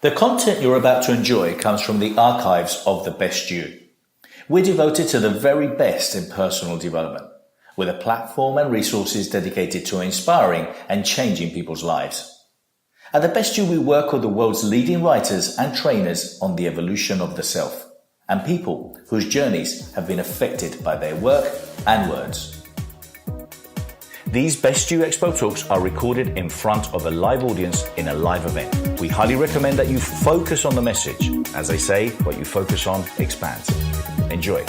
The content you're about to enjoy comes from the archives of The Best You. We're devoted to the very best in personal development, with a platform and resources dedicated to inspiring and changing people's lives. At The Best You, we work with the world's leading writers and trainers on the evolution of the self, and people whose journeys have been affected by their work and words. These Best You EXPO talks are recorded in front of a live audience in a live event. We highly recommend that you focus on the message. As they say, what you focus on expands. Enjoy.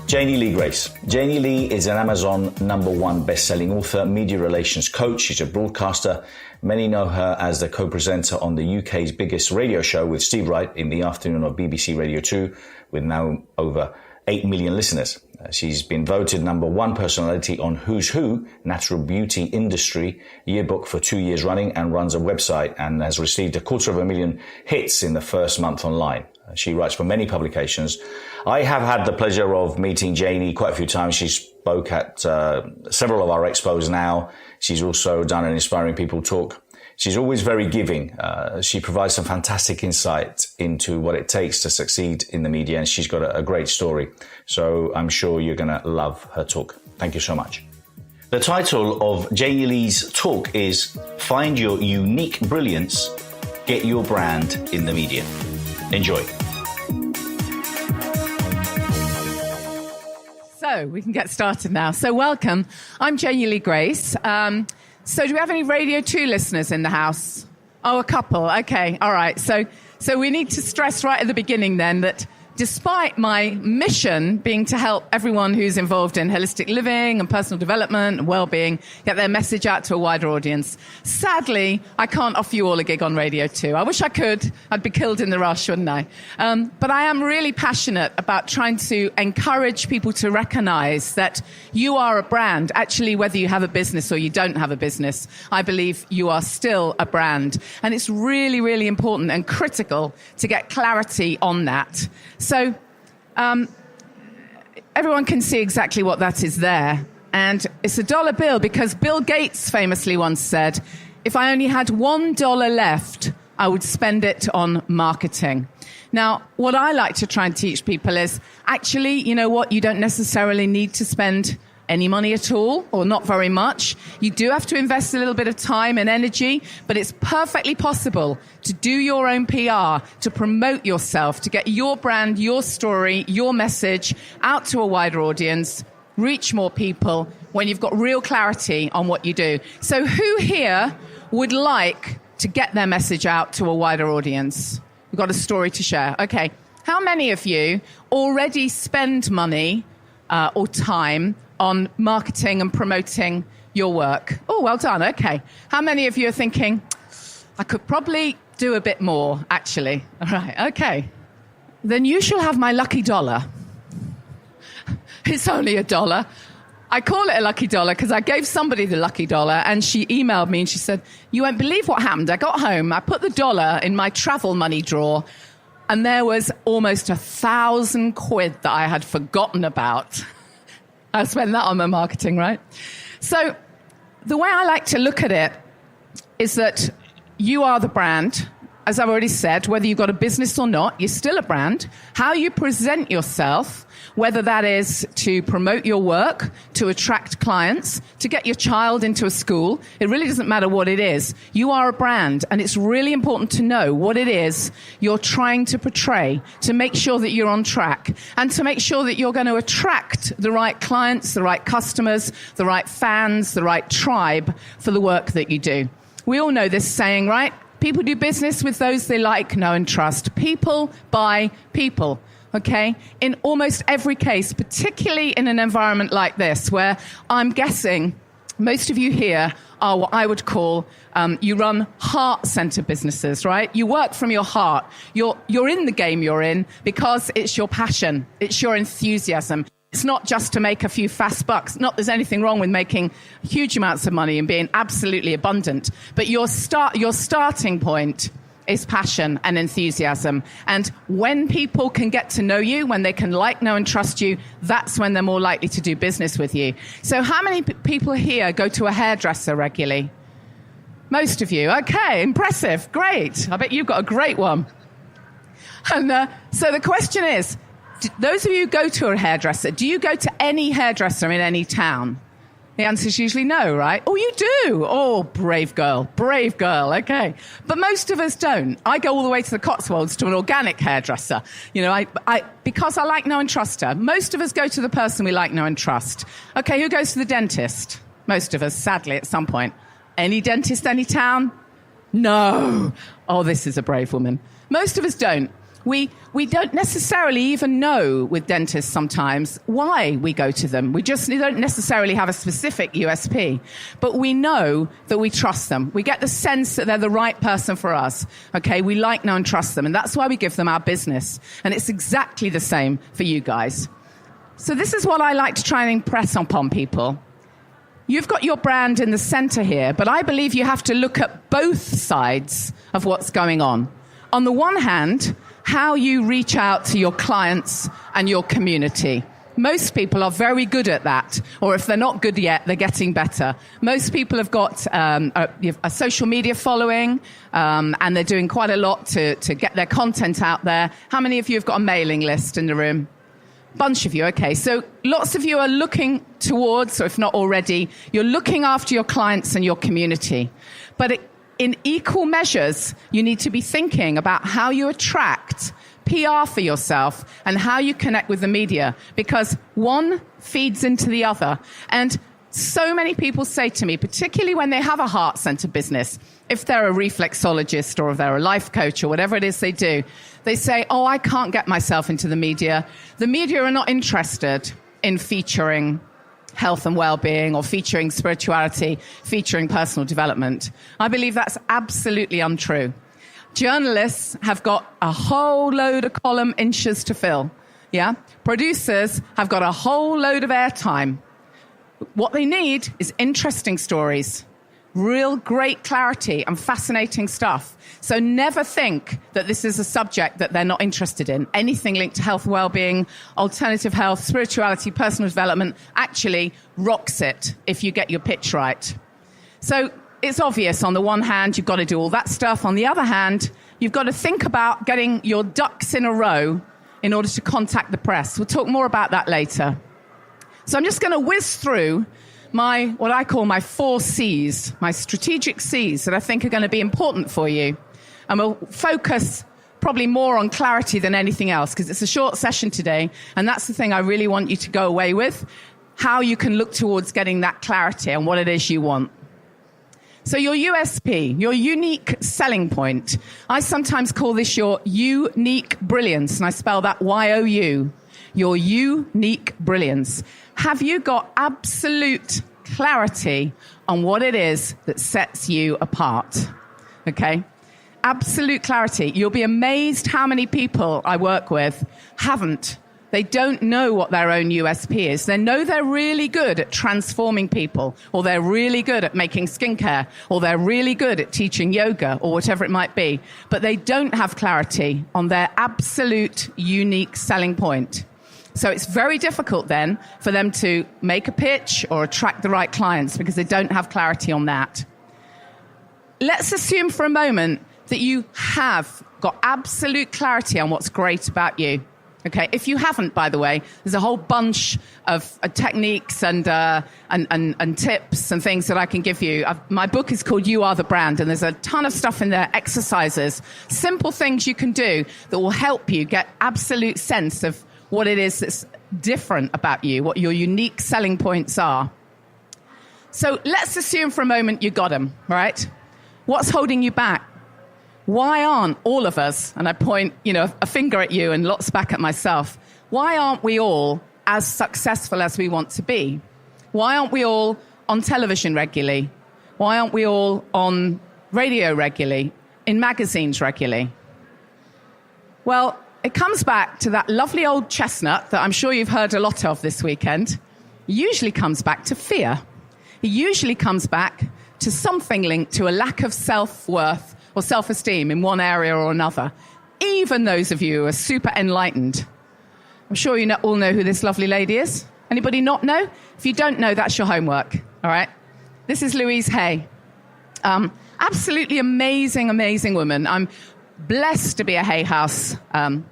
Janey Lee Grace. Janey Lee is an Amazon #1 best-selling author, media relations coach. She's a broadcaster. Many know her as the co-presenter on the UK's biggest radio show with Steve Wright in the afternoon of BBC Radio 2, with now over 8 million listeners. She's been voted #1 personality on Who's Who, Natural Beauty Industry yearbook for 2 years running, and runs a website and has received 250,000 hits in the first month online. She writes for many publications. I have had the pleasure of meeting Janey quite a few times. She spoke at several of our expos now. She's also done an Inspiring People talk. She's always very giving. She provides some fantastic insight into what it takes to succeed in the media, and she's got a great story. So I'm sure you're going to love her talk. Thank you so much. The title of Janey Lee's talk is Find Your Unique Brilliance, Get Your Brand in the Media. Enjoy. So we can get started now. So welcome. I'm Janey Lee Grace. So do we have any Radio 2 listeners in the house? Oh, a couple. Okay. All right. So we need to stress right at the beginning then that despite my mission being to help everyone who's involved in holistic living and personal development and well-being get their message out to a wider audience, sadly, I can't offer you all a gig on Radio 2. I wish I could. I'd be killed in the rush, wouldn't I? But I am really passionate about trying to encourage people to recognize that you are a brand. Actually, whether you have a business or you don't have a business, I believe you are still a brand. And it's really, really important and critical to get clarity on that. So everyone can see exactly what that is there. And it's a dollar bill because Bill Gates famously once said, if I only had $1 left, I would spend it on marketing. Now, what I like to try and teach people is actually, you know what, you don't necessarily need to spend any money at all, or not very much. You do have to invest a little bit of time and energy, but it's perfectly possible to do your own PR, to promote yourself, to get your brand, your story, your message out to a wider audience, reach more people when you've got real clarity on what you do. So who here would like to get their message out to a wider audience? We've got a story to share. Okay. How many of you already spend money or time on marketing and promoting your work? Oh, well done. Okay. How many of you are thinking, I could probably do a bit more, actually? All right. Okay. Then you shall have my lucky dollar. It's only $1. I call it a lucky dollar because I gave somebody the lucky dollar and she emailed me and she said, you won't believe what happened. I got home, I put the dollar in my travel money drawer, and there was almost 1,000 quid that I had forgotten about. I spend that on my marketing, right? So the way I like to look at it is that you are the brand. As I've already said, whether you've got a business or not, you're still a brand. How you present yourself, whether that is to promote your work, to attract clients, to get your child into a school, it really doesn't matter what it is. You are a brand, and it's really important to know what it is you're trying to portray, to make sure that you're on track, and to make sure that you're going to attract the right clients, the right customers, the right fans, the right tribe for the work that you do. We all know this saying, right? People do business with those they like, know, and trust. People buy people. Okay? In almost every case, particularly in an environment like this, where I'm guessing most of you here are what I would call, you run heart-centered businesses, right? You work from your heart. You're in the game you're in because it's your passion. It's your enthusiasm. It's not just to make a few fast bucks. Not there's anything wrong with making huge amounts of money and being absolutely abundant. But your starting point is passion and enthusiasm. And when people can get to know you, when they can like, know, and trust you, that's when they're more likely to do business with you. So how many people here go to a hairdresser regularly? Most of you. Okay, impressive. Great. I bet you've got a great one. And so the question is, those of you who go to a hairdresser, do you go to any hairdresser in any town? The answer is usually no, right? Oh, you do. Oh, brave girl. Brave girl. Okay. But most of us don't. I go all the way to the Cotswolds to an organic hairdresser. You know, because I like, know, and trust her. Most of us go to the person we like, know, and trust. Okay, who goes to the dentist? Most of us, sadly, at some point. Any dentist, any town? No. Oh, this is a brave woman. Most of us don't. We don't necessarily even know with dentists sometimes why we go to them. We don't necessarily have a specific USP, but we know that we trust them. We get the sense that they're the right person for us. Okay, we like, know, and trust them, and that's why we give them our business. And it's exactly the same for you guys. So this is what I like to try and impress upon people. You've got your brand in the center here, but I believe you have to look at both sides of what's going on. On the one hand, how you reach out to your clients and your community. Most people are very good at that, or if they're not good yet, they're getting better. Most people have got a social media following, and they're doing quite a lot to get their content out there. How many of you have got a mailing list in the room? Bunch of you, okay. So lots of you are looking towards, or if not already, you're looking after your clients and your community. But in equal measures, you need to be thinking about how you attract PR for yourself and how you connect with the media, because one feeds into the other. And so many people say to me, particularly when they have a heart-centered business, if they're a reflexologist or if they're a life coach or whatever it is they do, they say, oh, I can't get myself into the media. The media are not interested in featuring health and well-being or featuring spirituality, featuring personal development. I believe that's absolutely untrue. Journalists have got a whole load of column inches to fill. Yeah? Producers have got a whole load of airtime. What they need is interesting stories, real great clarity and fascinating stuff. So never think that this is a subject that they're not interested in. Anything linked to health, well-being, alternative health, spirituality, personal development actually rocks it if you get your pitch right. So it's obvious on the one hand, you've got to do all that stuff. On the other hand, you've got to think about getting your ducks in a row in order to contact the press. We'll talk more about that later. So I'm just going to whiz through what I call my 4 C's, my strategic C's that I think are going to be important for you. And we'll focus probably more on clarity than anything else, because it's a short session today, and that's the thing I really want you to go away with, how you can look towards getting that clarity on what it is you want. So your USP, your unique selling point, I sometimes call this your unique brilliance, and I spell that Y-O-U, your unique brilliance. Have you got absolute clarity on what it is that sets you apart? Okay? Absolute clarity. You'll be amazed how many people I work with haven't. They don't know what their own USP is. They know they're really good at transforming people, or they're really good at making skincare, or they're really good at teaching yoga, or whatever it might be. But they don't have clarity on their absolute unique selling point. So it's very difficult then for them to make a pitch or attract the right clients because they don't have clarity on that. Let's assume for a moment that you have got absolute clarity on what's great about you. Okay, if you haven't, by the way, there's a whole bunch of techniques and tips and things that I can give you. My book is called You Are the Brand, and there's a ton of stuff in there, exercises, simple things you can do that will help you get absolute sense of what it is that's different about you, what your unique selling points are. So let's assume for a moment you got them, right? What's holding you back? Why aren't all of us, and I point, a finger at you and lots back at myself, why aren't we all as successful as we want to be? Why aren't we all on television regularly? Why aren't we all on radio regularly, in magazines regularly? Well, it comes back to that lovely old chestnut that I'm sure you've heard a lot of this weekend. It usually comes back to fear. It usually comes back to something linked to a lack of self-worth or self-esteem in one area or another. Even those of you who are super enlightened. I'm sure you all know who this lovely lady is. Anybody not know? If you don't know, that's your homework, all right? This is Louise Hay. Absolutely amazing, amazing woman. I'm blessed to be a Hay House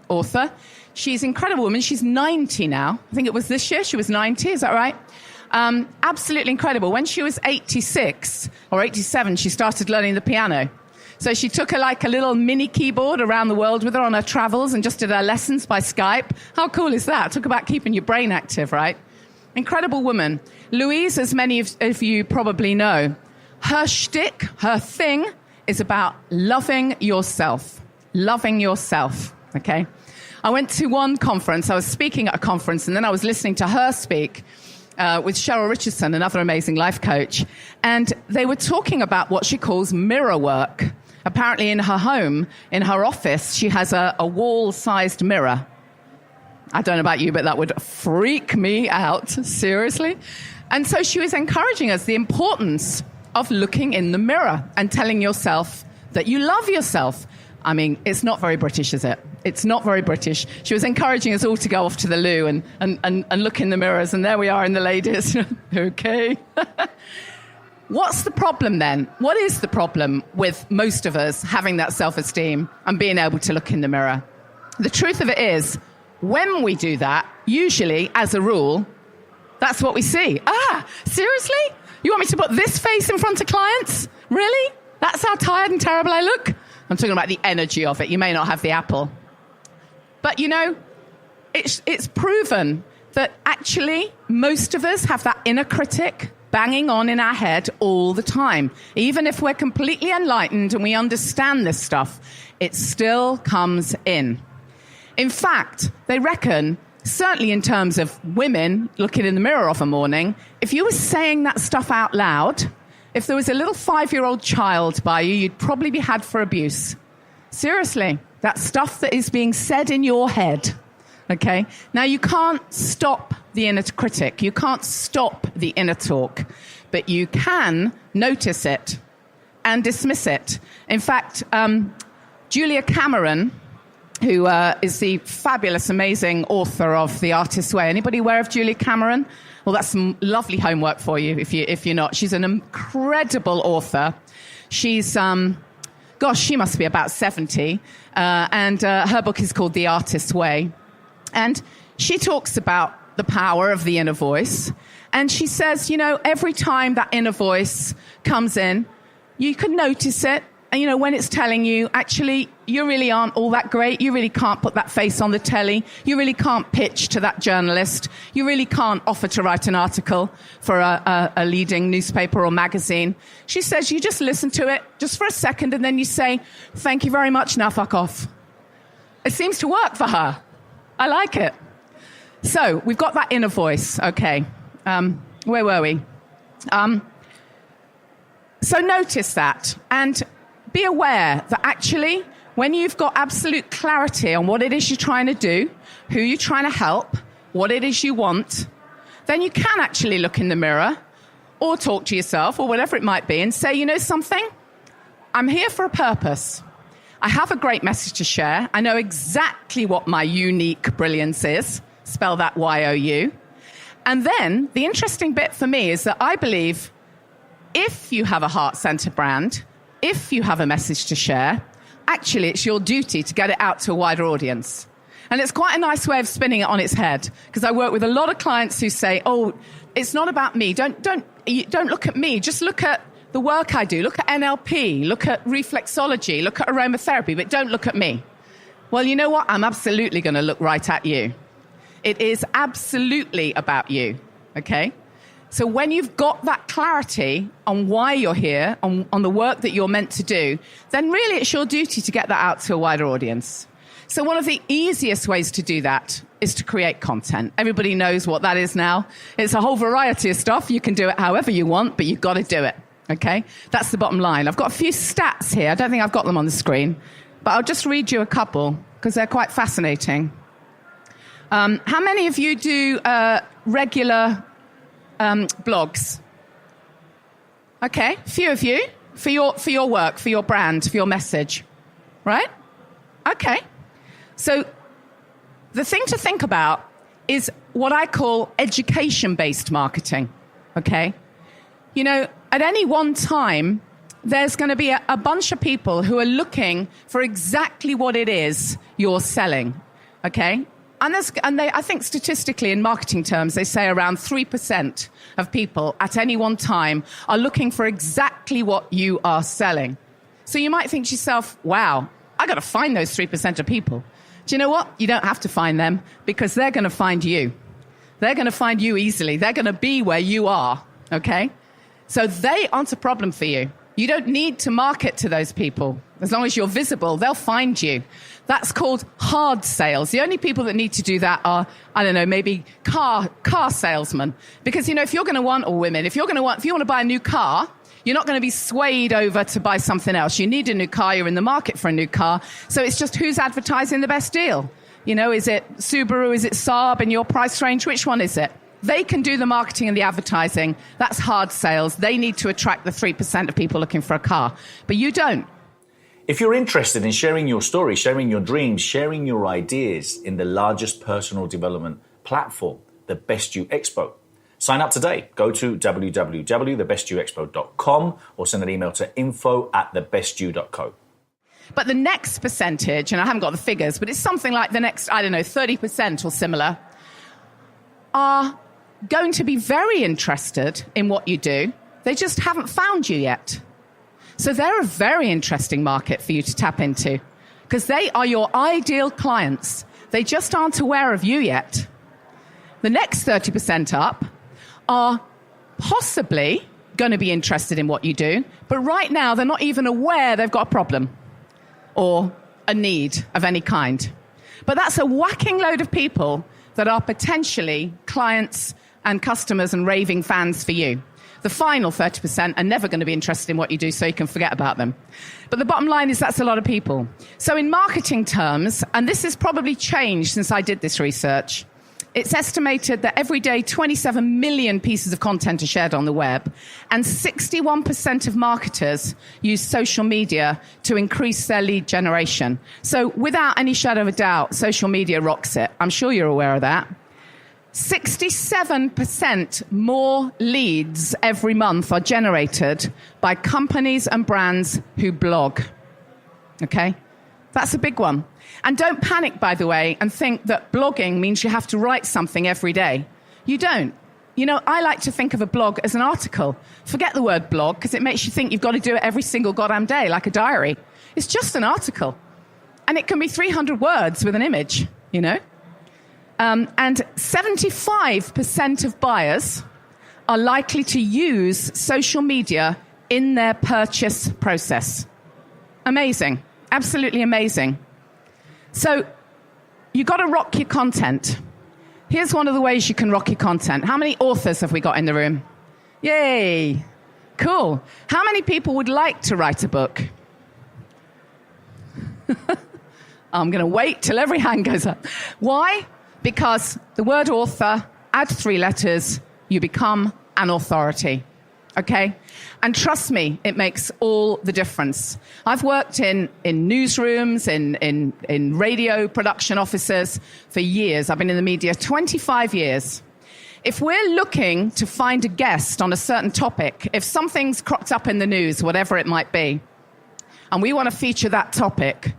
author. She's an incredible woman. She's 90 now. I think it was this year she was 90. Is that right? Absolutely incredible. When she was 86 or 87, she started learning the piano. So she took a little mini keyboard around the world with her on her travels and just did her lessons by Skype. How cool is that? Talk about keeping your brain active, right? Incredible woman. Louise, as many of you probably know, her shtick, her thing, is about loving yourself. Loving yourself, okay? I went to one conference. I was speaking at a conference, and then I was listening to her speak with Cheryl Richardson, another amazing life coach. And they were talking about what she calls mirror work. Apparently in her home, in her office, she has a wall-sized mirror. I don't know about you, but that would freak me out, seriously. And so she was encouraging us the importance of looking in the mirror and telling yourself that you love yourself. I mean, it's not very British, is it? It's not very British. She was encouraging us all to go off to the loo and look in the mirrors, and there we are in the ladies. Okay. What's the problem then? What is the problem with most of us having that self-esteem and being able to look in the mirror? The truth of it is, when we do that, usually, as a rule, that's what we see. Seriously? You want me to put this face in front of clients? Really? That's how tired and terrible I look? I'm talking about the energy of it. You may not have the apple. But, it's proven that actually most of us have that inner critic banging on in our head all the time. Even if we're completely enlightened and we understand this stuff, it still comes in. In fact, they reckon, certainly in terms of women looking in the mirror of a morning, if you were saying that stuff out loud, if there was a little 5-year-old child by you, you'd probably be had for abuse. Seriously, that stuff that is being said in your head. Okay? Now, you can't stop the inner critic. You can't stop the inner talk. But you can notice it and dismiss it. In fact, Julia Cameron, who is the fabulous, amazing author of The Artist's Way. Anybody aware of Julia Cameron? Well, that's some lovely homework for you if you're not. She's an incredible author. She's, she must be about 70. And her book is called The Artist's Way. And she talks about the power of the inner voice. And she says, every time that inner voice comes in, you can notice it. And, when it's telling you, actually, you really aren't all that great. You really can't put that face on the telly. You really can't pitch to that journalist. You really can't offer to write an article for a leading newspaper or magazine. She says you just listen to it just for a second, and then you say, thank you very much, now fuck off. It seems to work for her. I like it. So we've got that inner voice. Okay. Where were we? So notice that. And be aware that actually, when you've got absolute clarity on what it is you're trying to do, who you're trying to help, what it is you want, then you can actually look in the mirror or talk to yourself or whatever it might be and say, something? I'm here for a purpose. I have a great message to share. I know exactly what my unique brilliance is. Spell that Y-O-U. And then the interesting bit for me is that I believe if you have a heart-centered brand, if you have a message to share, actually it's your duty to get it out to a wider audience. And it's quite a nice way of spinning it on its head, because I work with a lot of clients who say, it's not about me. Don't look at me. Just look at the work I do. Look at NLP. Look at reflexology. Look at aromatherapy, but don't look at me. Well, you know what? I'm absolutely going to look right at you. It is absolutely about you, okay? So when you've got that clarity on why you're here, on the work that you're meant to do, then really it's your duty to get that out to a wider audience. So one of the easiest ways to do that is to create content. Everybody knows what that is now. It's a whole variety of stuff. You can do it however you want, but you've got to do it, okay? That's the bottom line. I've got a few stats here. I don't think I've got them on the screen, but I'll just read you a couple because they're quite fascinating. How many of you do regular blogs? Okay, a few of you for your work, for your brand, for your message, right? Okay. So the thing to think about is what I call education-based marketing, okay? At any one time, there's going to be a bunch of people who are looking for exactly what it is you're selling, okay? I think statistically in marketing terms, they say around 3% of people at any one time are looking for exactly what you are selling. So you might think to yourself, wow, I got to find those 3% of people. Do you know what? You don't have to find them because they're going to find you. They're going to find you easily. They're going to be where you are, okay? So they aren't a problem for you. You don't need to market to those people. As long as you're visible, they'll find you. That's called hard sales. The only people that need to do that are, I don't know, maybe car salesmen. Because, if you're going to want, or women, if you want to buy a new car, you're not going to be swayed over to buy something else. You need a new car. You're in the market for a new car. So it's just who's advertising the best deal. Is it Subaru? Is it Saab in your price range? Which one is it? They can do the marketing and the advertising. That's hard sales. They need to attract the 3% of people looking for a car. But you don't. If you're interested in sharing your story, sharing your dreams, sharing your ideas in the largest personal development platform, the Best You EXPO, sign up today. Go to www.thebestyouexpo.com or send an email to info@thebestyou.co. But the next percentage, and I haven't got the figures, but it's something like the next, 30% or similar, are going to be very interested in what you do. They just haven't found you yet. So they're a very interesting market for you to tap into because they are your ideal clients. They just aren't aware of you yet. The next 30% up are possibly going to be interested in what you do, but right now they're not even aware they've got a problem or a need of any kind. But that's a whacking load of people that are potentially clients and customers and raving fans for you. The final 30% are never going to be interested in what you do, so you can forget about them. But the bottom line is that's a lot of people. So in marketing terms, and this has probably changed since I did this research, it's estimated that every day 27 million pieces of content are shared on the web, and 61% of marketers use social media to increase their lead generation. So without any shadow of a doubt, social media rocks it. I'm sure you're aware of that. 67% more leads every month are generated by companies and brands who blog. Okay? That's a big one. And don't panic, by the way, and think that blogging means you have to write something every day. You don't. I like to think of a blog as an article. Forget the word blog, because it makes you think you've got to do it every single goddamn day, like a diary. It's just an article. And it can be 300 words with an image, And 75% of buyers are likely to use social media in their purchase process. Amazing. Absolutely amazing. So you got to rock your content. Here's one of the ways you can rock your content. How many authors have we got in the room? Yay. Cool. How many people would like to write a book? I'm going to wait till every hand goes up. Why? Because the word author, add 3 letters, you become an authority. Okay? And trust me, it makes all the difference. I've worked in newsrooms, in radio production offices for years. I've been in the media 25 years. If we're looking to find a guest on a certain topic, if something's cropped up in the news, whatever it might be, and we want to feature that topic,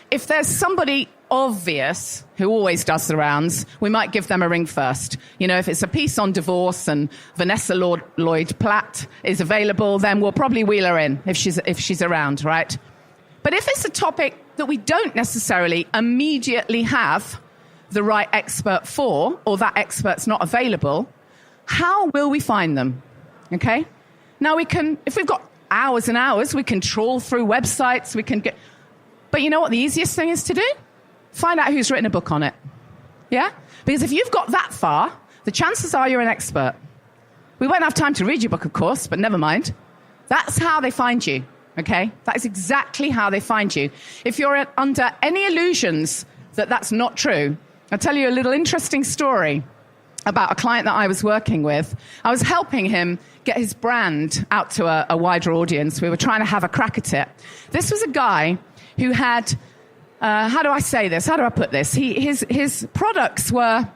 if there's somebody obvious who always does the rounds, we might give them a ring first. If it's a piece on divorce and Vanessa Lloyd Platt is available, then we'll probably wheel her in if she's around, right? But if it's a topic that we don't necessarily immediately have the right expert for, or that expert's not available, how will we find them? Okay? Now if we've got hours and hours, we can trawl through websites, but you know what the easiest thing is to do? Find out who's written a book on it. Yeah? Because if you've got that far, the chances are you're an expert. We won't have time to read your book, of course, but never mind. That's how they find you, okay? That is exactly how they find you. If you're under any illusions that that's not true, I'll tell you a little interesting story about a client that I was working with. I was helping him get his brand out to a wider audience. We were trying to have a crack at it. This was a guy who had... how do I say this? How do I put this? His products were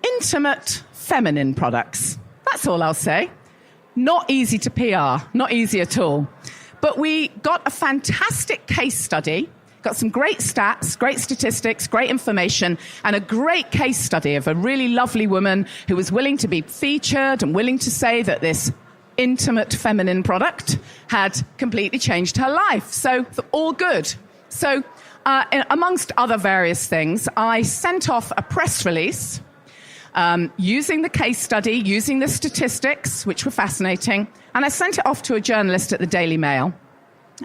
intimate, feminine products. That's all I'll say. Not easy to PR, not easy at all. But we got a fantastic case study, got some great stats, great statistics, great information, and a great case study of a really lovely woman who was willing to be featured and willing to say that this intimate feminine product had completely changed her life. So all good. So amongst other various things, I sent off a press release using the case study, using the statistics, which were fascinating, and I sent it off to a journalist at the Daily Mail.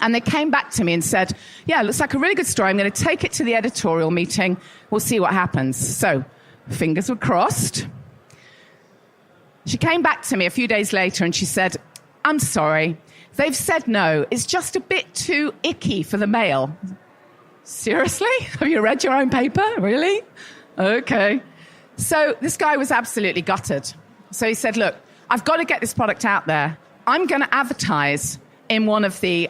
And they came back to me and said, yeah, it looks like a really good story. I'm going to take it to the editorial meeting. We'll see what happens. So fingers were crossed. She came back to me a few days later and she said, I'm sorry, they've said no. It's just a bit too icky for the Mail. Seriously? Have you read your own paper? Really? Okay. So this guy was absolutely gutted. So he said, look, I've got to get this product out there. I'm going to advertise in one of the,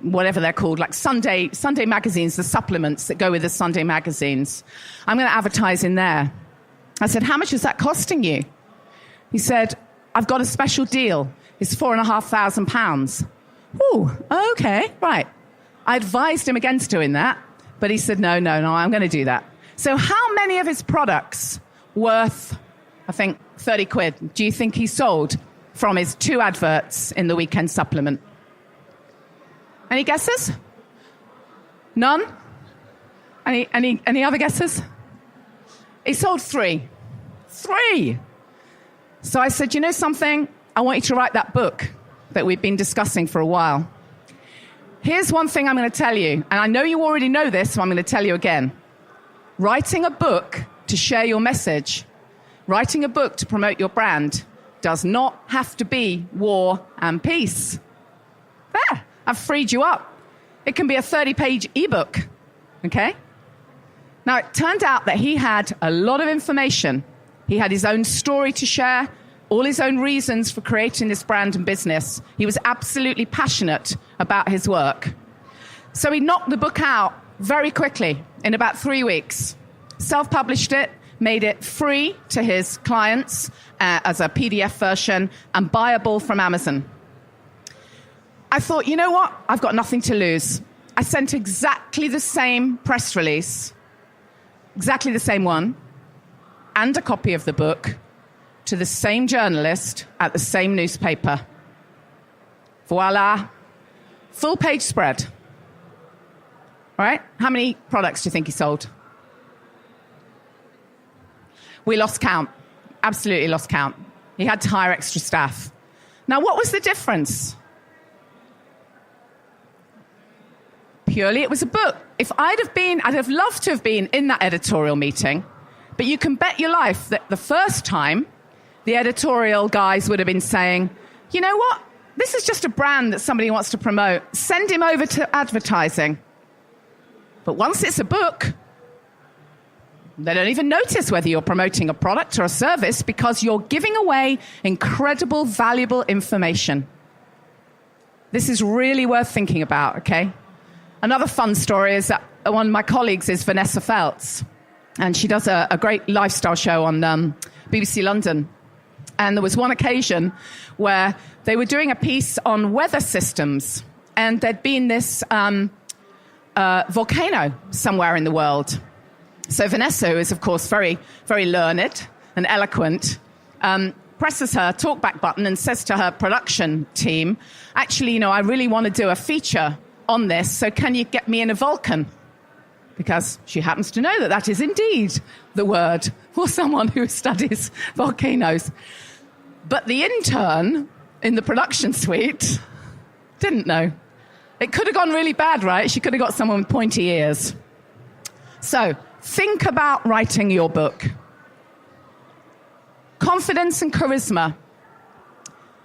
whatever they're called, like Sunday magazines, the supplements that go with the Sunday magazines. I'm going to advertise in there. I said, how much is that costing you? He said, I've got a special deal. It's £4,500. Ooh, okay, right. I advised him against doing that, but he said, no, I'm going to do that. So how many of his products worth, I think, 30 quid, do you think he sold from his 2 adverts in the weekend supplement? Any guesses? None? Any other guesses? He sold 3. 3! So I said, you know something? I want you to write that book that we've been discussing for a while. Here's one thing I'm going to tell you, and I know you already know this, so I'm going to tell you again. Writing a book to share your message, writing a book to promote your brand, does not have to be War and Peace. There, I've freed you up. It can be a 30-page ebook, okay? Now, it turned out that he had a lot of information. He had his own story to share, all his own reasons for creating this brand and business. He was absolutely passionate about his work. So he knocked the book out very quickly, in about 3 weeks. Self-published it, made it free to his clients as a PDF version and buyable from Amazon. I thought, you know what? I've got nothing to lose. I sent exactly the same press release, exactly the same one, and a copy of the book to the same journalist at the same newspaper. Voila. Full page spread. All right? How many products do you think he sold? We lost count. Absolutely lost count. He had to hire extra staff. Now, what was the difference? Purely, it was a book. If I'd have loved to have been in that editorial meeting, but you can bet your life that the first time, the editorial guys would have been saying, you know what? This is just a brand that somebody wants to promote. Send him over to advertising. But once it's a book, they don't even notice whether you're promoting a product or a service because you're giving away incredible, valuable information. This is really worth thinking about, okay? Another fun story is that one of my colleagues is Vanessa Feltz, and she does a great lifestyle show on BBC London. And there was one occasion where they were doing a piece on weather systems, and there'd been this volcano somewhere in the world. So Vanessa, who is, of course, very, very learned and eloquent, presses her talkback button and says to her production team, actually, you know, I really want to do a feature on this, so can you get me in a Vulcan? Because she happens to know that that is indeed the word for someone who studies volcanoes. But the intern in the production suite didn't know. It could have gone really bad, right? She could have got someone with pointy ears. So think about writing your book. Confidence and charisma.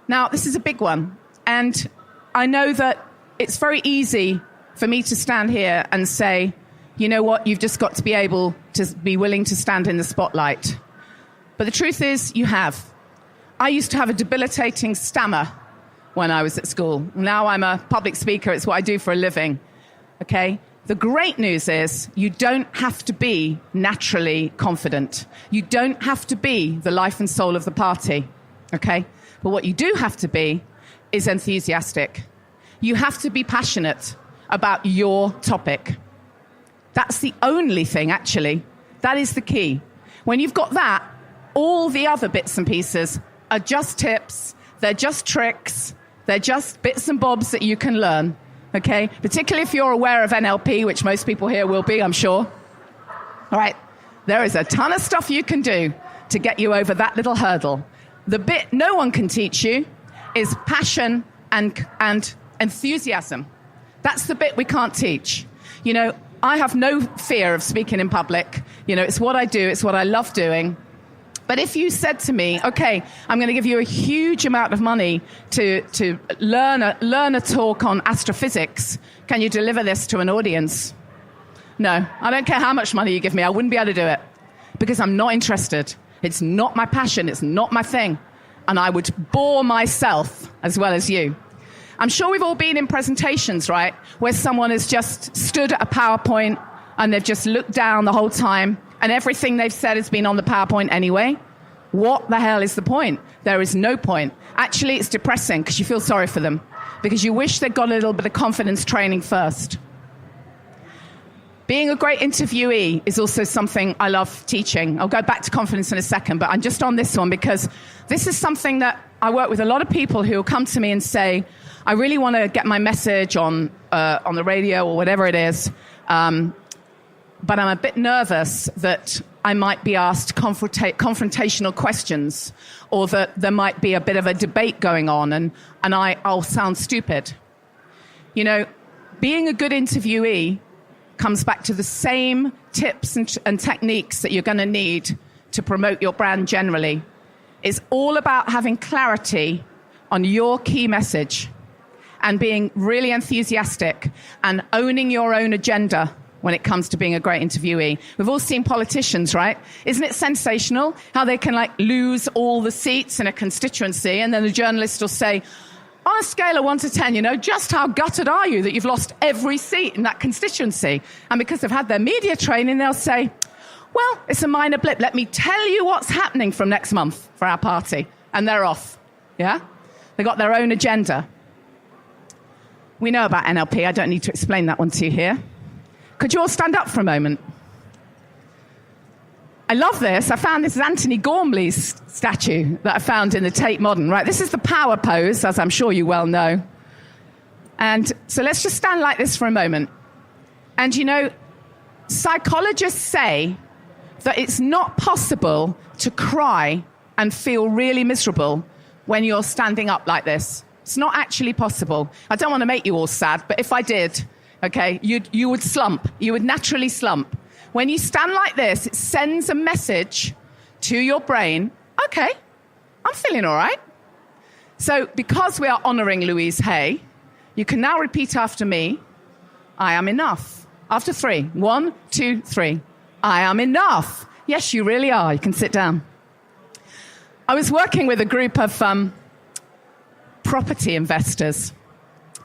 Now, this is a big one. And I know that it's very easy for me to stand here and say, you know what, you've just got to be able to be willing to stand in the spotlight. But the truth is, you have. I used to have a debilitating stammer when I was at school. Now I'm a public speaker. It's what I do for a living. Okay? The great news is you don't have to be naturally confident. You don't have to be the life and soul of the party. Okay? But what you do have to be is enthusiastic. You have to be passionate about your topic. That's the only thing, actually. That is the key. When you've got that, all the other bits and pieces are just tips, they're just tricks, they're just bits and bobs that you can learn, okay? Particularly if you're aware of NLP, which most people here will be, I'm sure. All right, there is a ton of stuff you can do to get you over that little hurdle. The bit no one can teach you is passion and enthusiasm. That's the bit we can't teach. You know, I have no fear of speaking in public. You know, it's what I do, it's what I love doing. But if you said to me, okay, I'm going to give you a huge amount of money to learn a talk on astrophysics, can you deliver this to an audience? No, I don't care how much money you give me, I wouldn't be able to do it because I'm not interested. It's not my passion, it's not my thing. And I would bore myself as well as you. I'm sure we've all been in presentations, right, where someone has just stood at a PowerPoint and they've just looked down the whole time and everything they've said has been on the PowerPoint anyway. What the hell is the point? There is no point. Actually, it's depressing because you feel sorry for them because you wish they'd got a little bit of confidence training first. Being a great interviewee is also something I love teaching. I'll go back to confidence in a second, but I'm just on this one because this is something that I work with a lot of people who will come to me and say, I really want to get my message on the radio or whatever it is, but I'm a bit nervous that I might be asked confrontational questions or that there might be a bit of a debate going on and I'll sound stupid. You know, being a good interviewee comes back to the same tips and techniques that you're going to need to promote your brand generally. It's all about having clarity on your key message and being really enthusiastic and owning your own agenda when it comes to being a great interviewee. We've all seen politicians, right? Isn't it sensational how they can lose all the seats in a constituency and then the journalist will say, on a scale of 1 to 10, you know, just how gutted are you that you've lost every seat in that constituency? And because they've had their media training, they'll say, well, it's a minor blip. Let me tell you what's happening from next month for our party. And they're off, yeah? They've got their own agenda. We know about NLP. I don't need to explain that one to you here. Could you all stand up for a moment? I love this. I found this is Anthony Gormley's statue that I found in the Tate Modern, right? This is the power pose, as I'm sure you well know. And so let's just stand like this for a moment. And you know, psychologists say that it's not possible to cry and feel really miserable when you're standing up like this. It's not actually possible. I don't want to make you all sad, but if I did, okay, you would slump. You would naturally slump. When you stand like this, it sends a message to your brain, okay, I'm feeling all right. So because we are honoring Louise Hay, you can now repeat after me, I am enough. After 3, 1, 2, 3. I am enough. Yes, you really are. You can sit down. I was working with a group of property investors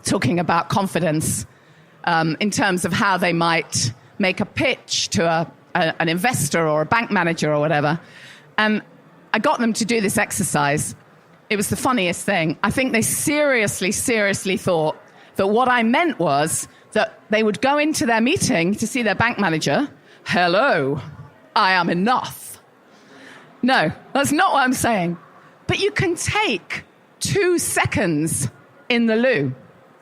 talking about confidence in terms of how they might make a pitch to an investor or a bank manager or whatever. And I got them to do this exercise. It was the funniest thing. I think they seriously thought that what I meant was that they would go into their meeting to see their bank manager. Hello, I am enough. No, that's not what I'm saying. But you can take 2 seconds in the loo,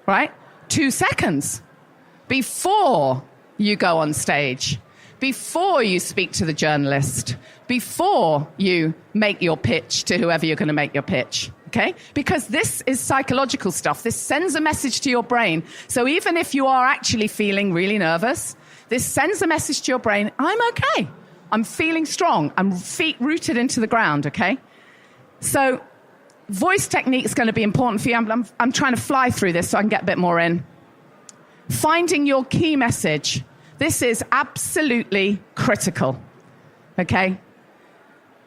right? 2 seconds before you go on stage, before you speak to the journalist, before you make your pitch to whoever you're going to make your pitch, okay? Because this is psychological stuff. This sends a message to your brain. So even if you are actually feeling really nervous, this sends a message to your brain, I'm okay. I'm feeling strong. I'm feet rooted into the ground, okay? So voice technique is going to be important for you. I'm trying to fly through this so I can get a bit more in. Finding your key message. This is absolutely critical, okay?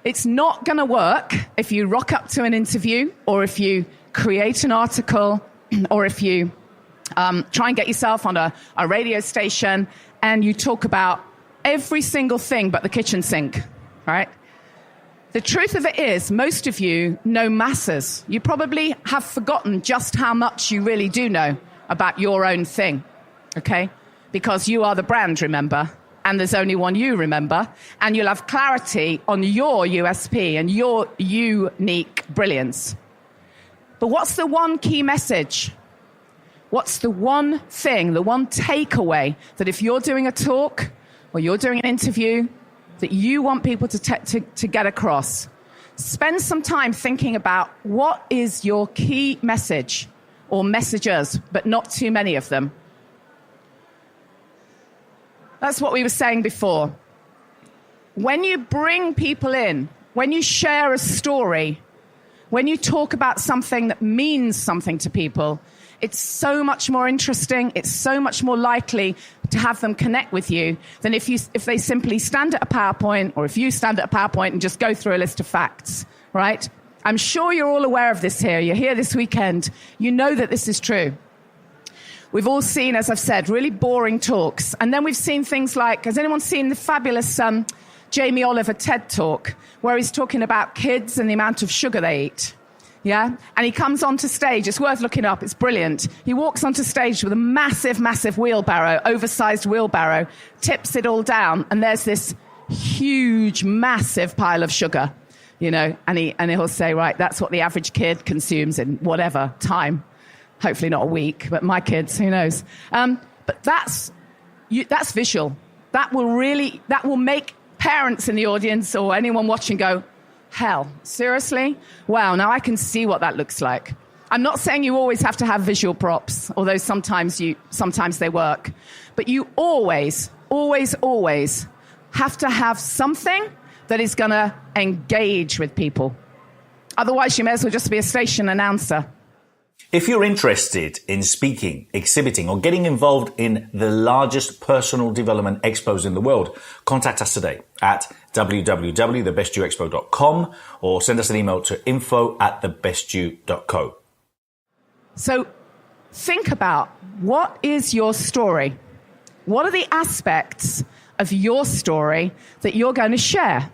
It's not going to work if you rock up to an interview or if you create an article or if you try and get yourself on a radio station and you talk about every single thing but the kitchen sink, right? The truth of it is, most of you know masses. You probably have forgotten just how much you really do know about your own thing, okay? Because you are the brand, remember? And there's only one you, remember? And you'll have clarity on your USP and your unique brilliance. But what's the one key message? What's the one thing, the one takeaway that if you're doing a talk or you're doing an interview that you want people to get across? Spend some time thinking about what is your key message or messages, but not too many of them. That's what we were saying before. When you bring people in, when you share a story, when you talk about something that means something to people, it's so much more interesting, it's so much more likely to have them connect with you than if they simply stand at a PowerPoint, or if you stand at a PowerPoint and just go through a list of facts, right? I'm sure you're all aware of this here. You're here this weekend. You know that this is true. We've all seen, as I've said, really boring talks. And then we've seen things like, has anyone seen the fabulous Jamie Oliver TED Talk, where he's talking about kids and the amount of sugar they eat? Yeah? And he comes onto stage. It's worth looking up. It's brilliant. He walks onto stage with a massive, massive wheelbarrow, oversized wheelbarrow, tips it all down, and there's this huge, massive pile of sugar, you know, and he'll say, right, that's what the average kid consumes in whatever time. Hopefully not a week, but my kids, who knows? But that's visual. That will make parents in the audience or anyone watching go, hell, seriously? Wow, now I can see what that looks like. I'm not saying you always have to have visual props, although sometimes they work. But you always, always, always have to have something that is going to engage with people. Otherwise, you may as well just be a station announcer. If you're interested in speaking, exhibiting, or getting involved in the largest personal development expos in the world, contact us today at www.thebestyouexpo.com or send us an email to info@thebestyou.co. So think about, what is your story? What are the aspects of your story that you're going to share?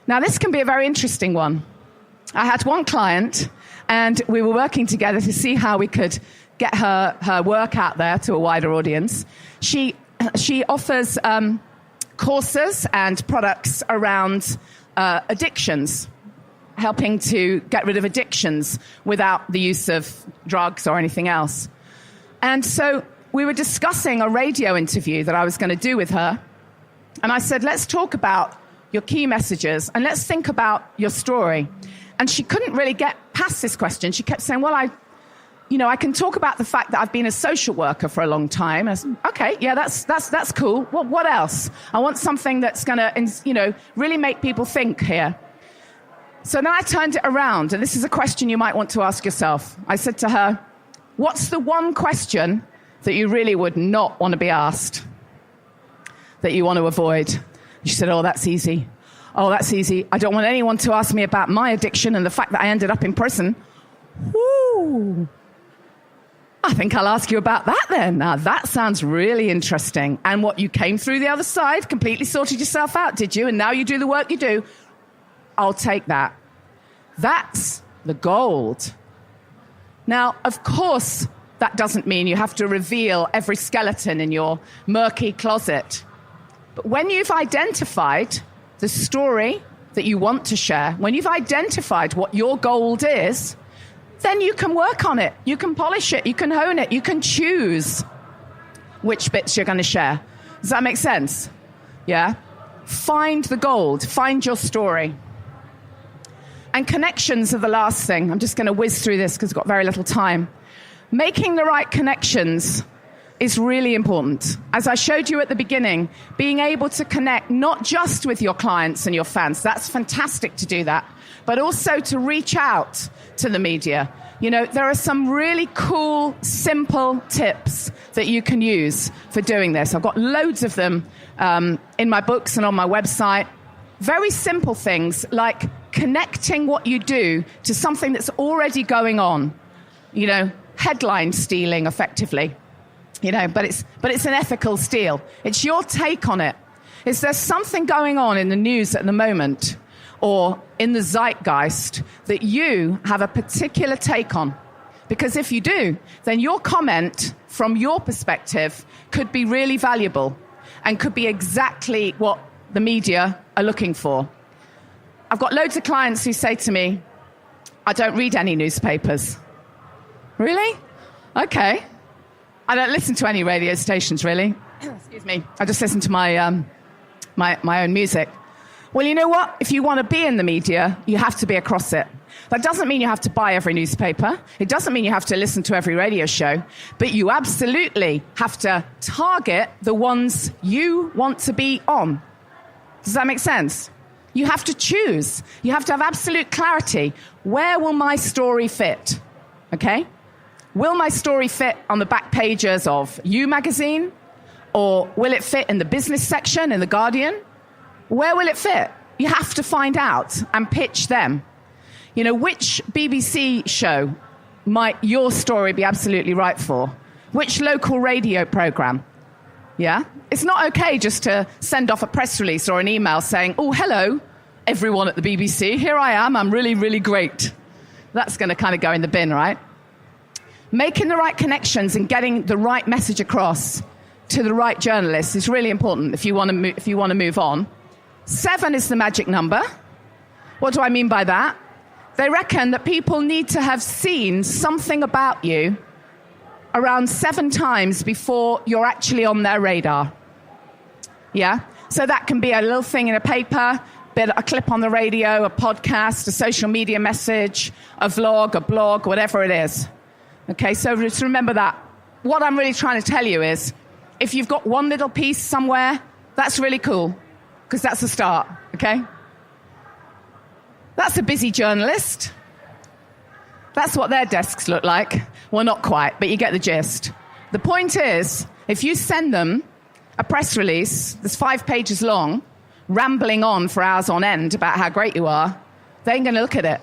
Now, this can be a very interesting one. I had one client, and we were working together to see how we could get her work out there to a wider audience. She offers courses and products around addictions, helping to get rid of addictions without the use of drugs or anything else. And so we were discussing a radio interview that I was going to do with her. And I said, let's talk about your key messages and let's think about your story. And she couldn't really get past this question. She kept saying, well, I can talk about the fact that I've been a social worker for a long time. I said, okay, yeah, that's cool. Well, what else? I want something that's going to, really make people think here. So then I turned it around, and this is a question you might want to ask yourself. I said to her, what's the one question that you really would not want to be asked, that you want to avoid? She said, oh, that's easy. Oh, that's easy. I don't want anyone to ask me about my addiction and the fact that I ended up in prison. Woo! I think I'll ask you about that then. Now, that sounds really interesting. And what, you came through the other side, completely sorted yourself out, did you? And now you do the work you do. I'll take that. That's the gold. Now, of course, that doesn't mean you have to reveal every skeleton in your murky closet. But when you've identified the story that you want to share, when you've identified what your gold is, then you can work on it. You can polish it. You can hone it. You can choose which bits you're going to share. Does that make sense? Yeah? Find the gold. Find your story. And connections are the last thing. I'm just going to whiz through this because I've got very little time. Making the right connections is really important. As I showed you at the beginning, being able to connect not just with your clients and your fans, that's fantastic to do that, but also to reach out to the media. There are some really cool, simple tips that you can use for doing this. I've got loads of them in my books and on my website. Very simple things like connecting what you do to something that's already going on. Headline stealing, effectively. But it's an ethical steal. It's your take on it. Is there something going on in the news at the moment or in the zeitgeist that you have a particular take on. Because if you do, then your comment from your perspective could be really valuable and could be exactly what the media are looking for. I've got loads of clients who say to me, I don't read any newspapers. Really? Okay. I don't listen to any radio stations, really. Excuse me. I just listen to my own music. Well, you know what? If you want to be in the media, you have to be across it. That doesn't mean you have to buy every newspaper. It doesn't mean you have to listen to every radio show. But you absolutely have to target the ones you want to be on. Does that make sense? You have to choose. You have to have absolute clarity. Where will my story fit? Okay? Will my story fit on the back pages of You magazine? Or will it fit in the business section in The Guardian? Where will it fit? You have to find out and pitch them. You know, which BBC show might your story be absolutely right for? Which local radio program? Yeah? It's not okay just to send off a press release or an email saying, oh, hello, everyone at the BBC. Here I am. I'm really, really great. That's going to kind of go in the bin, right? Making the right connections and getting the right message across to the right journalists is really important if you want to move on. 7 is the magic number. What do I mean by that? They reckon that people need to have seen something about you around 7 times before you're actually on their radar. Yeah? So that can be a little thing in a paper, a clip on the radio, a podcast, a social media message, a vlog, a blog, whatever it is. Okay, so just remember that. What I'm really trying to tell you is, if you've got one little piece somewhere, that's really cool, because that's the start, okay? That's a busy journalist. That's what their desks look like. Well, not quite, but you get the gist. The point is, if you send them a press release that's 5 pages long, rambling on for hours on end about how great you are, they ain't going to look at it.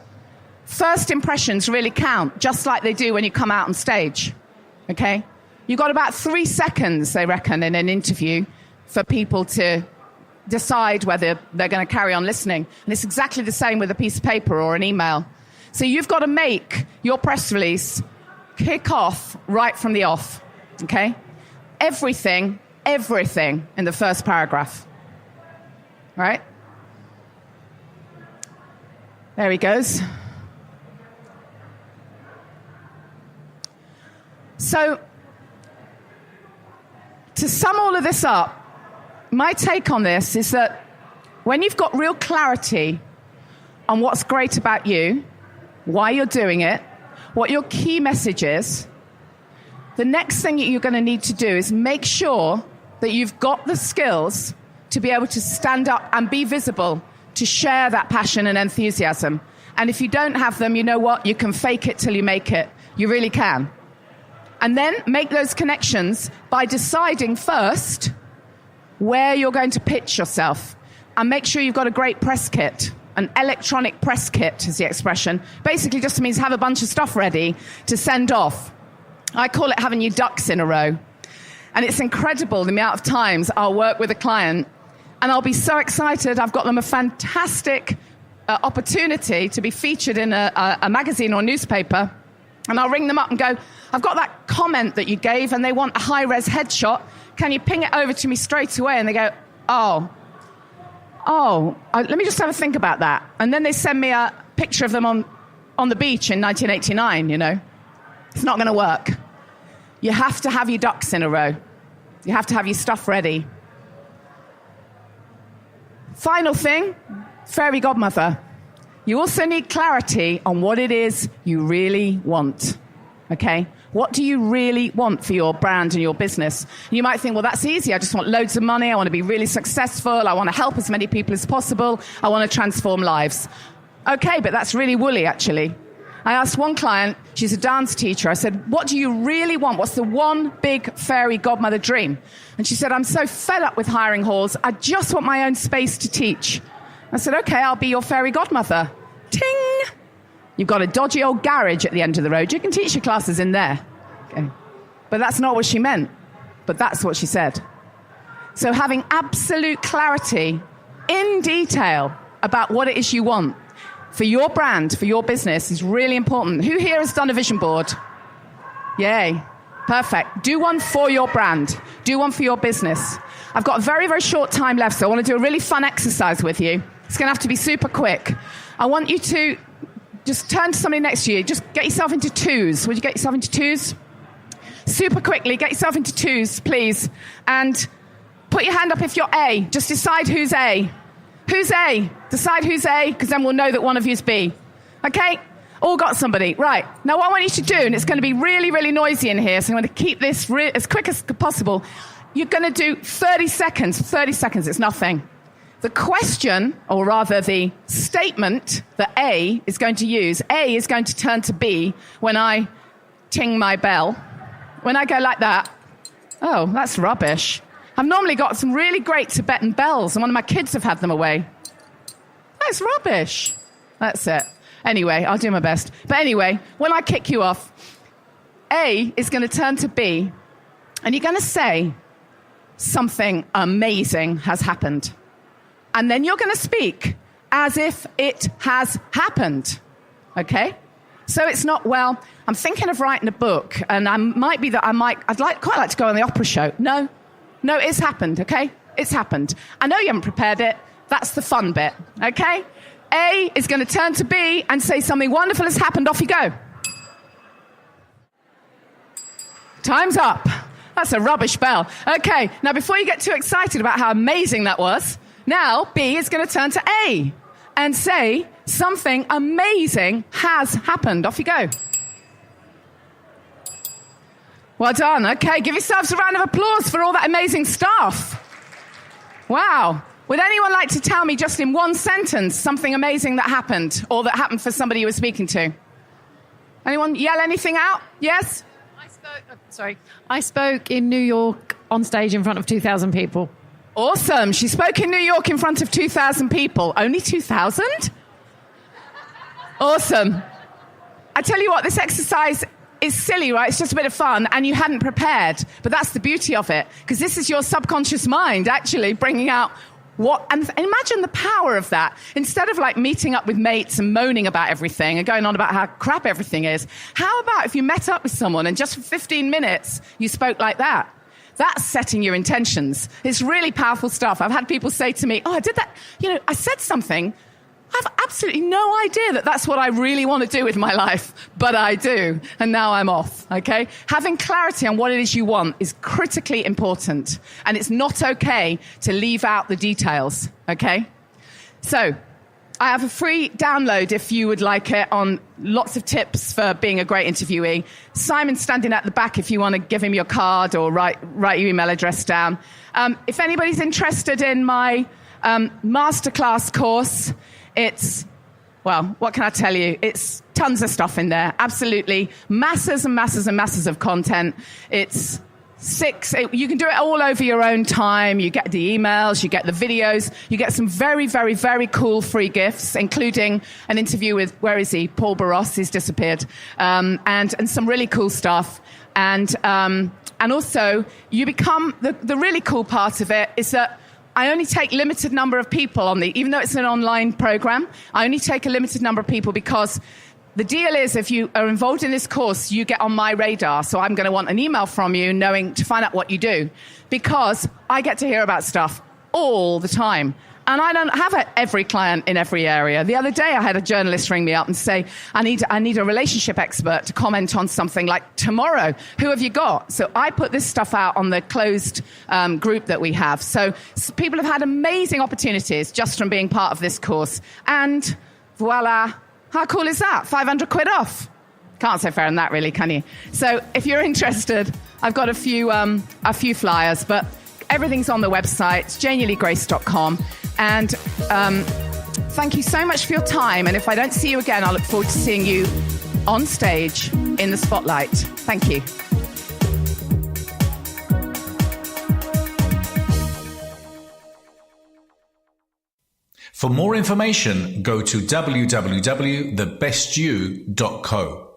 First impressions really count, just like they do when you come out on stage, okay? You've got about 3 seconds, they reckon, in an interview for people to decide whether they're going to carry on listening. And it's exactly the same with a piece of paper or an email. So you've got to make your press release kick off right from the off, okay? Everything in the first paragraph, right? There he goes. So, to sum all of this up, my take on this is that when you've got real clarity on what's great about you, why you're doing it, what your key message is, the next thing that you're going to need to do is make sure that you've got the skills to be able to stand up and be visible, to share that passion and enthusiasm. And if you don't have them, you know what? You can fake it till you make it. You really can. And then make those connections by deciding first where you're going to pitch yourself. And make sure you've got a great press kit. An electronic press kit is the expression. Basically just means have a bunch of stuff ready to send off. I call it having your ducks in a row. And it's incredible the amount of times I'll work with a client and I'll be so excited. I've got them a fantastic opportunity to be featured in a magazine or newspaper. And I'll ring them up and go, I've got that comment that you gave and they want a high-res headshot. Can you ping it over to me straight away? And they go, let me just have a think about that. And then they send me a picture of them on the beach in 1989, you know. It's not going to work. You have to have your ducks in a row. You have to have your stuff ready. Final thing, fairy godmother. You also need clarity on what it is you really want, okay? What do you really want for your brand and your business? You might think, well, that's easy. I just want loads of money. I want to be really successful. I want to help as many people as possible. I want to transform lives. Okay, but that's really woolly, actually. I asked one client, she's a dance teacher, I said, what do you really want? What's the one big fairy godmother dream? And she said, I'm so fed up with hiring halls. I just want my own space to teach. I said, okay, I'll be your fairy godmother. Ting! You've got a dodgy old garage at the end of the road. You can teach your classes in there. Okay. But that's not what she meant. But that's what she said. So having absolute clarity in detail about what it is you want for your brand, for your business is really important. Who here has done a vision board? Yay. Perfect. Do one for your brand. Do one for your business. I've got a very, very short time left, so I want to do a really fun exercise with you. It's going to have to be super quick. I want you to just turn to somebody next to you. Just get yourself into twos. Would you get yourself into twos? Super quickly, get yourself into twos, please. And put your hand up if you're A. Just decide who's A. Who's A? Decide who's A, because then we'll know that one of you is B. Okay? All got somebody. Right. Now what I want you to do, and it's going to be really, really noisy in here, so I'm going to keep this as quick as possible. You're going to do 30 seconds. 30 seconds, it's nothing. The question, or rather the statement that A is going to use, A is going to turn to B when I ting my bell. When I go like that, oh, that's rubbish. I've normally got some really great Tibetan bells, and one of my kids have had them away. That's rubbish. That's it. Anyway, I'll do my best. But anyway, when I kick you off, A is going to turn to B, and you're going to say, something amazing has happened. And then you're going to speak as if it has happened. Okay? So it's not, well, I'm thinking of writing a book, and I'd quite like to go on the opera show. No, it's happened, okay? It's happened. I know you haven't prepared it. That's the fun bit, okay? A is going to turn to B and say something wonderful has happened. Off you go. Time's up. That's a rubbish bell. Okay, now before you get too excited about how amazing that was, now B is going to turn to A and say something amazing has happened. Off you go. Well done. Okay, give yourselves a round of applause for all that amazing stuff. Wow. Would anyone like to tell me just in one sentence something amazing that happened, or that happened for somebody you were speaking to? Anyone yell anything out? Yes? I spoke in New York on stage in front of 2,000 people. Awesome. She spoke in New York in front of 2,000 people. Only 2,000? Awesome. I tell you what, this exercise is silly, right? It's just a bit of fun, and you hadn't prepared. But that's the beauty of it, because this is your subconscious mind actually bringing out and imagine the power of that. Instead of like meeting up with mates and moaning about everything and going on about how crap everything is, how about if you met up with someone and just for 15 minutes you spoke like that? That's setting your intentions. It's really powerful stuff. I've had people say to me, oh, I did that. I said something. I have absolutely no idea that that's what I really want to do with my life, but I do. And now I'm off, okay? Having clarity on what it is you want is critically important. And it's not okay to leave out the details, okay? So I have a free download if you would like it on lots of tips for being a great interviewee. Simon's standing at the back if you want to give him your card or write your email address down. If anybody's interested in my masterclass course, what can I tell you? It's tons of stuff in there. Absolutely. Masses and masses and masses of content. You can do it all over your own time. You get the emails, you get the videos, you get some very, very, very cool free gifts, including an interview with, where is he? Paul Barros, he's disappeared. And some really cool stuff. And also, you become, the really cool part of it is that I only take limited number of people even though it's an online program, I only take a limited number of people because the deal is if you are involved in this course, you get on my radar. So I'm going to want an email from you to find out what you do, because I get to hear about stuff all the time. And I don't have every client in every area. The other day, I had a journalist ring me up and say, I need a relationship expert to comment on something like tomorrow. Who have you got? So I put this stuff out on the closed group that we have. So people have had amazing opportunities just from being part of this course. And voila, how cool is that? 500 quid off. Can't say fairer than that, really, can you? So if you're interested, I've got a few flyers, but everything's on the website, janeyleegrace.com. And thank you so much for your time. And if I don't see you again, I look forward to seeing you on stage in the spotlight. Thank you. For more information, go to www.thebestyou.co.